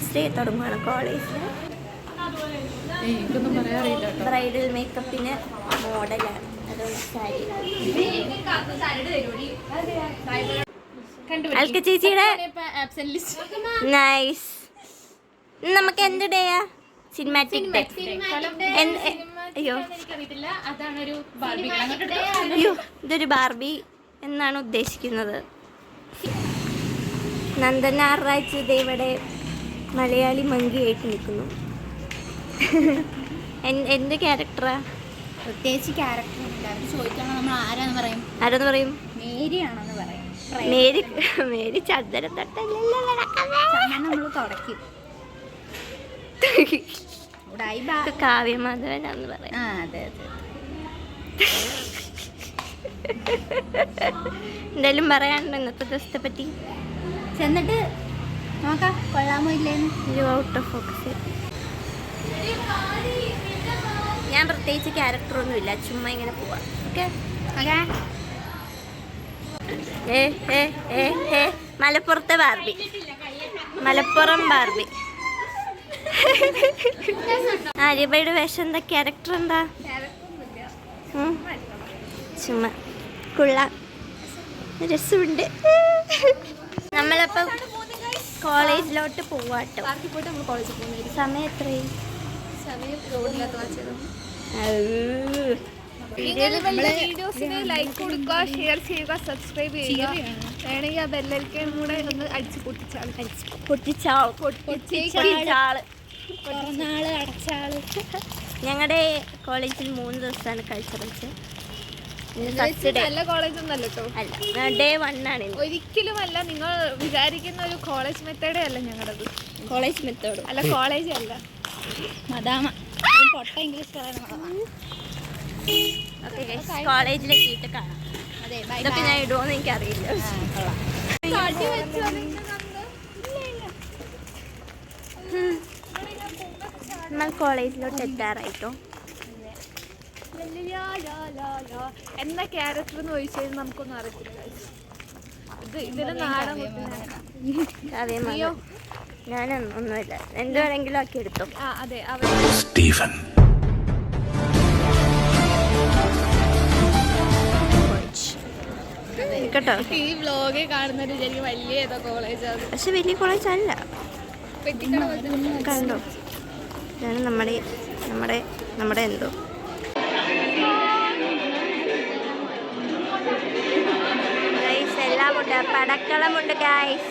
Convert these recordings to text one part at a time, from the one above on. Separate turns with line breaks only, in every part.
First day തുടങ്ങുകയാണ് കോളേജിൽ. Bridal മേക്കപ്പിന് മോഡലാണ്, അതുകൊണ്ട് സാരി. അൽക്ക ചേച്ചിയുടെ നൈസ്. നമുക്ക് എന്ത് ഡേയാ? Cinematic day. അയ്യോ അയ്യോ, ഇതൊരു ബാർബി എന്നാണ് ഉദ്ദേശിക്കുന്നത്. നന്ദനാറാഴ്ച ഇവിടെ മലയാളി മങ്കിയായിട്ട് നിൽക്കുന്നു. എന്ത് ക്യാരക്ടറാ?
പ്രത്യേകിച്ച് ക്യാരക്ടർ ചോദിക്കണം. നമ്മൾ ആരാന്ന് പറയും? മേരിയാണെന്ന് പറയും.
മേരി ചന്ദന
നമ്മൾ തുടക്കും.
കാവ്യമാധവനാന്ന് പറയാം.
അതെ അതെ.
എന്തായാലും പറയാനുണ്ടോ ഇന്നത്തെ ദിവസത്തെ പറ്റി?
ചെന്നിട്ട് നോക്കാം കൊള്ളാമോ ഇല്ലേന്ന്.
Out of focus. ഞാൻ പ്രത്യേകിച്ച് ക്യാരക്ടറൊന്നുമില്ല, ചുമ്മാ ഇങ്ങനെ പോവാം. ഓക്കെ. മലപ്പുറത്തെ ബാർബി, മലപ്പുറം ബാർബി. ആര്യബയുടെ വേഷം എന്താ? ക്യാരക്ടർ എന്താ? ചുമ്മാ കൊള്ളാം, രസമുണ്ട്. നമ്മളപ്പോൾ കോളേജിലോട്ട് പോവാട്ടോ. സമയം എത്രയും?
വീഡിയോസിന് ലൈക്ക് കൊടുക്കുക, ഷെയർ ചെയ്യുക, സബ്സ്ക്രൈബ് ചെയ്യുക. വേണമെങ്കിൽ ആ ബെല്ലൈക്കൺ കൂടെ ഒന്ന് അടിച്ച് പൊട്ടിച്ചാള്.
ഞങ്ങളുടെ കോളേജിൽ 3 ദിവസമാണ് കൾച്ചറൽസ്.
നല്ല കോളേജൊന്നല്ല കേട്ടോ,
അല്ല, ഡേ 1 ആണ്.
ഒരിക്കലും അല്ല. നിങ്ങൾ വിചാരിക്കുന്ന ഒരു കോളേജ് മെത്തേഡേ അല്ല ഞങ്ങളുടേത്.
കോളേജ് മെത്തേഡ്
അല്ല, കോളേജ് അല്ല,
മദാമ. പൊട്ട ഇംഗ്ലീഷ് പറയണം.
കോളേജിലെത്തിയിട്ട് കാണാം. ഇതൊക്കെ ഞാൻ ഇടുമോന്ന് എനിക്കറിയില്ല. നമ്മൾ കോളേജിലോട്ട് എത്താറായിട്ടോ.
എന്താ ക്യാരക്ടർ എന്ന് ചോദിച്ചാൽ നമുക്കൊന്നും അറിയത്തില്ല. ഇതിന് നാടൻ
ഞാനൊന്നുമില്ല, എന്ത് വേണമെങ്കിലും ആക്കി എടുത്തു.
അതെ.
സ്റ്റീഫൻ
കേട്ടോ.
ഈ വ്ലോഗിൽ കാണുന്നൊരു ശരിക്കും വലിയ ഏതോ കോളേജാണ്,
പക്ഷെ വലിയ കോളേജ് അല്ല. കണ്ടോ, ഇതാണ് നമ്മുടെ എന്തോ. എല്ലാം ഉണ്ട്, പടക്കളമുണ്ട് ഗൈസ്.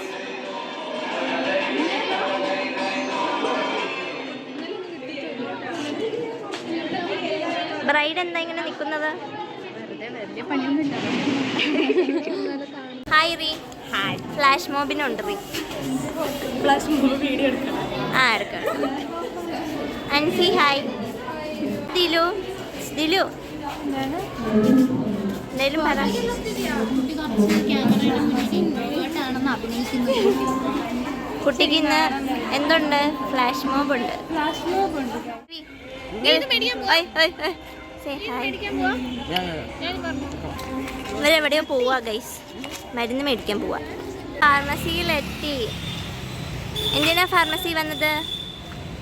ബ്രൈഡ് എന്താ ഇങ്ങനെ നിൽക്കുന്നത്? ഹായ് റീ. ഫ്ലാഷ് മോബിനുണ്ട് റീ. എടുക്കണം. അൻസി ഹായ്. ദിലു എന്തായാലും പറ. കുട്ടിക്ക് ഇന്ന് എന്തുണ്ട്? ഫ്ലാഷ് മോബ് ഉണ്ട്. ഇവരെവിടെയോ പോവാ ഗൈസ്, മരുന്ന് മേടിക്കാൻ പോവാ. ഫാർമസിയിലെത്തി. എന്തിനാ ഫാർമസി വന്നത്?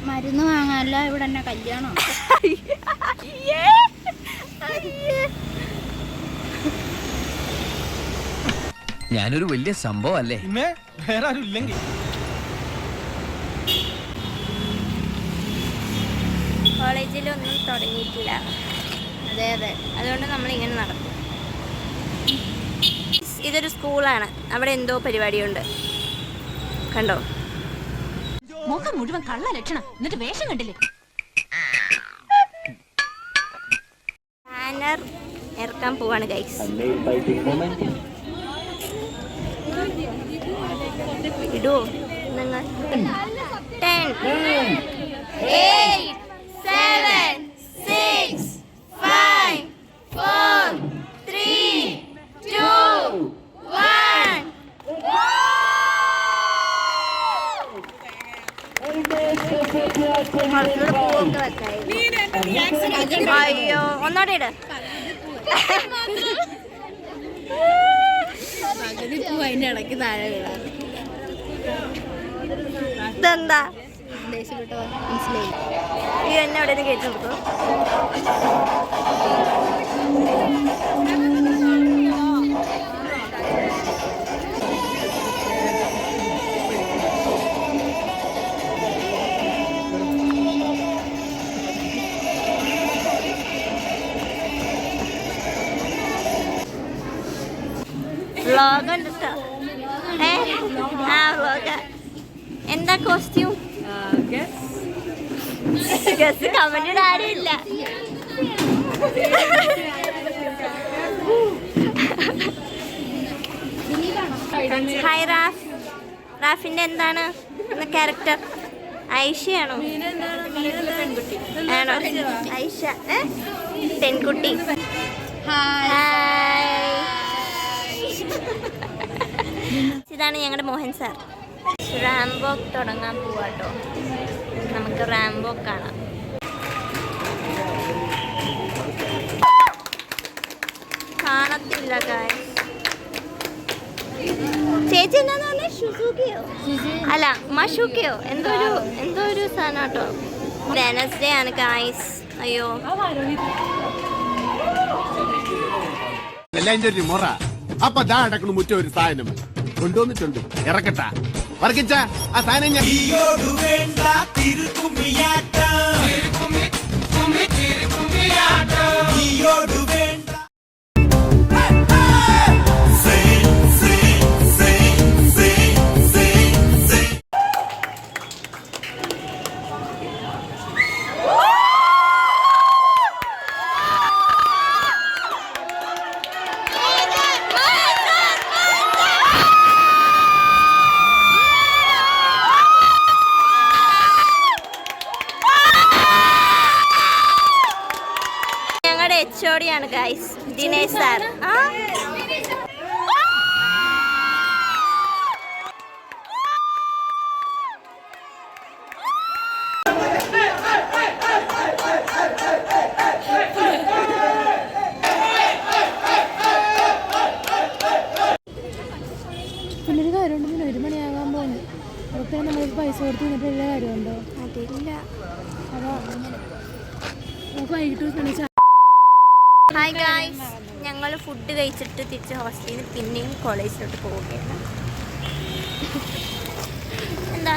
മരുന്ന് വാങ്ങാനല്ല, ഇവിടെ തന്നെ കല്യാണം.
ഞാനൊരു വലിയ സംഭവം അല്ലേ?
വേറെ ആരും ഇല്ലെങ്കിൽ
കോളേജിലൊന്നും തുടങ്ങിയിട്ടില്ല.
അതെ അതെ,
അതുകൊണ്ട് നമ്മളിങ്ങനെ നടക്കും. ഇതൊരു സ്കൂളാണ്, അവിടെ എന്തോ പരിപാടിയുണ്ട്. കണ്ടോ,
മുഖം മുഴുവൻ കള്ള ലക്ഷണം, എന്നിട്ട് വേഷം കണ്ടില്ലേ?
ബാനർ ഇറക്കാൻ പോവാണ് ഗൈസ്. ഇടുവോ നിങ്ങൾ? 10 8 7 6 5 4 3 2 1. അയ്യോ, ഒന്നോടെ ഇട്.
പകുതി പൂ അതിന്റെ ഇടയ്ക്ക് താഴെ വീഴാറ്.
ഇതെന്താ?
ദേഷ്യപ്പെട്ടോ മനസ്സിലായി.
ഈ എന്നെ അവിടെ നിന്ന് കയറ്റി കൊടുക്കും. വ്ളോഗ് ഉണ്ട് കേട്ടോ. വ്ളോഗ്. എന്താ കോസ്റ്റ്യൂം? ഗസ് കമന്റ് ആരുമില്ല. ഹായ് റാഫ്. റാഫിന്റെ എന്താണ് ക്യാരക്ടർ? ഐഷയാണോ? ആണോ ഐഷ? പെൺകുട്ടി. ഇതാണ് ഞങ്ങളുടെ മോഹൻ സാർ. റാംബോ തുടങ്ങാൻ പോവാട്ടോ. നമുക്ക് റാംബോ കാണാം. കാണത്തില്ല ഗായ്സ്. ചേച്ചി എന്താന്ന് പറഞ്ഞ ഷുസൂക്കിയോ അല്ല മഷൂക്കിയോ എന്തോ ഒരു സാധനം കേട്ടോ. വെനസ്ഡേ ആണ് ഗായ്സ്. അയ്യോ
മുറ അപ്പൊ ദാ അടക്കണ മുറ്റ ഒരു സാധനം കൊണ്ടുവന്നിട്ടുണ്ട്. ഇറക്കട്ട വർക്കിച്ച ആ സാധനം ഞാൻ
HOD ഗൈസ്, ദിനേശ് സാർ.
പിന്നൊരു കാര്യമുണ്ട്, പിന്നെ 1 മണിയാകാൻ പോകുന്നു. അതൊക്കെ നമ്മൾ പൈസ കൊടുത്ത് നിന്നിട്ട് എല്ലാ കാര്യമുണ്ടോ?
അതില്ല.
അപ്പോൾ നമുക്ക് വൈകിട്ട്
ഹായ് ഗായ്സ്, ഞങ്ങൾ ഫുഡ് കഴിച്ചിട്ട് തിരിച്ച് ഹോസ്റ്റലിൽ നിന്ന് പിന്നെയും കോളേജിലോട്ട് പോവുകയാണ്. എന്താ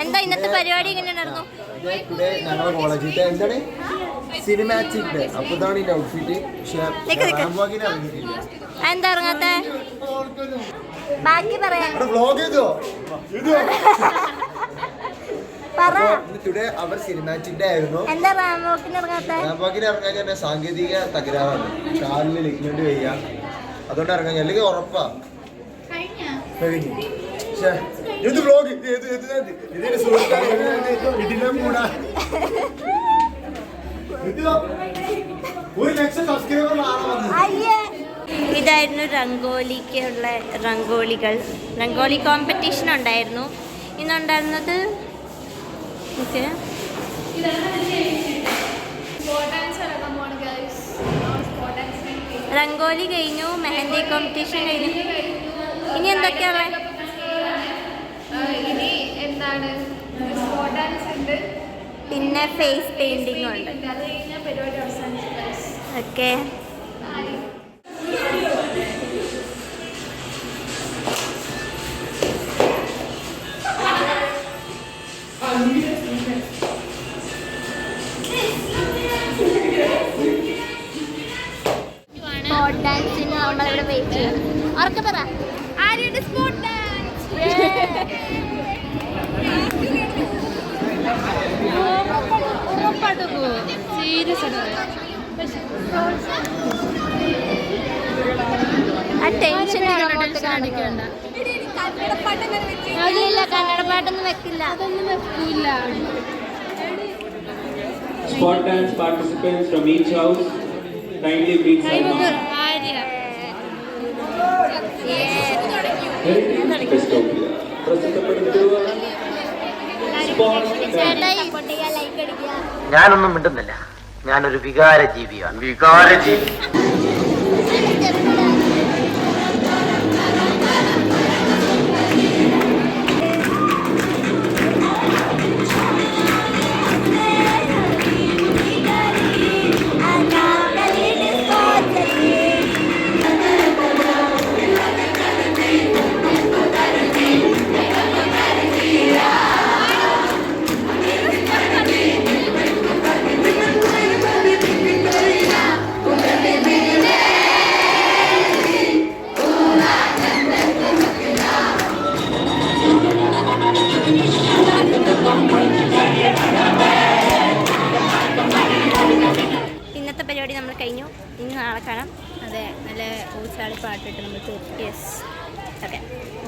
എന്താ ഇന്നത്തെ പരിപാടി എങ്ങനെ നടന്നു?
ഞങ്ങളുടെ കോളേജിൽ എന്താണ് സിനിമാറ്റിക് ഡേ. അപ്പൊ ഇതാണ് ഈ ഔട്ട്ഫിറ്റ്.
എന്താ ഇറങ്ങാത്ത? ബാക്കി പറയാം.
ടുഡേ അവർ സിനിമാറ്റിക് ഡേ ആയിരുന്നു.
എന്താ റാംബോക്കിന്
ഇറങ്ങാൻ സാങ്കേതിക തകരാറാണ്. കാലിന് ലിഗ്മെന്റ് വയ്യ, അതുകൊണ്ട് ഇറങ്ങാൻ അല്ലെങ്കിൽ ഉറപ്പാ.
ഇതായിരുന്നു രംഗോലിക്കുള്ള രംഗോലി കോമ്പറ്റീഷൻ ഉണ്ടായിരുന്നു. ഇന്നുണ്ടായിരുന്നത് രംഗോലി കഴിഞ്ഞു, മെഹന്തി കോമ്പറ്റീഷൻ കഴിഞ്ഞു. ഇനി എന്തൊക്കെയാണ്?
ഇനി എന്താണ് ഡാൻസ് ഉണ്ട്,
പിന്നെ ഫേസ് പെയിന്റിംഗ് ഉണ്ട്.
അത് കഴിഞ്ഞാൽ പരിപാടി അവസാനിച്ചു.
ഓക്കെ, സ്പോട്ട് ഡാൻസിന് നമ്മളിവിടെ വെയിറ്റ് ചെയ്യണം. ഉറക്കെ പറ,
ആരുടെ സ്പോട്ട് ഡാൻസ്?
ആ ടെൻഷൻ കാണിക്കണ്ട. ഇല്ല, കന്നഡ പാട്ടൊന്നും വെക്കില്ല.
അതൊന്നും വെക്കൂല.
Spot dance participants from each house kindly please sign on. Festopia. പ്രസിദ്ധപ്പെടുത്തുക
ഞാനൊന്നും മിണ്ടുന്നില്ല. ഞാനൊരു വികാര ജീവിയാണ്. വികാര ജീവി.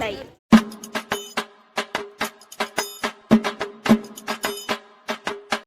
ബൈ.